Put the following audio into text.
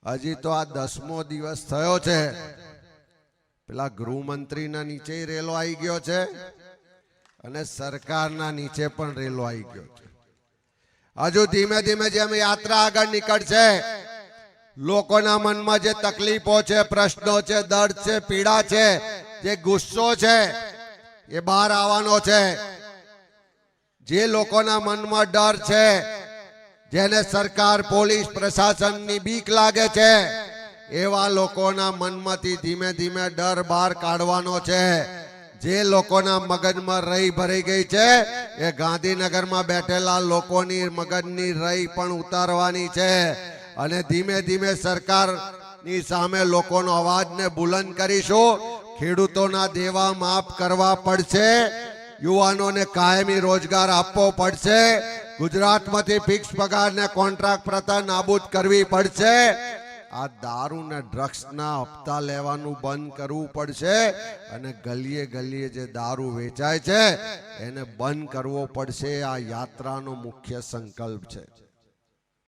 હજી તો આ 10મો દિવસ થયો છે. પેલા ગૃહમંત્રીના નીચે રેલો આવી ગયો છે અને સરકારના નીચે પણ રેલો આવી ગયો છે. હજુ ધીમે ધીમે જેમ યાત્રા આગળ નીકળશે, લોકોના મનમાં જે તકલીફો છે, પ્રશ્નો છે, દર્દ છે, પીડા છે, જે ગુસ્સો છે એ બહાર આવવાનો છે. જે લોકોના મનમાં ડર છે, જેને સરકાર, પોલીસ, પ્રશાસનની બીક લાગે છે, એવા લોકોના મનમાંથી ધીમે ધીમે ડર બહાર કાઢવાનો છે. જે લોકોના મગજમાં રઈ ભરાઈ ગઈ છે એ ગાંધીનગરમાં બેઠેલા લોકોની મગજની રઈ પણ ઉતારવાની છે અને ધીમે ધીમે સરકારની સામે લોકોનો અવાજને બુલંદ કરીશું. ખેડૂતોના દેવા માફ કરવા પડશે, યુવાનોને કાયમી રોજગાર આપવો પડશે, ગુજરાતમાંથી ફિક્સ પગારને કોન્ટ્રાક્ટ પ્રથા નાબૂદ કરવી પડશે, આ દારૂ ને ડ્રગ્સના હપ્તા લેવાનું બંધ કરવું પડશે અને ગલીએ ગલીએ જે દારૂ વેચાય છે એને બંધ કરવો પડશે. આ યાત્રાનો મુખ્ય સંકલ્પ છે.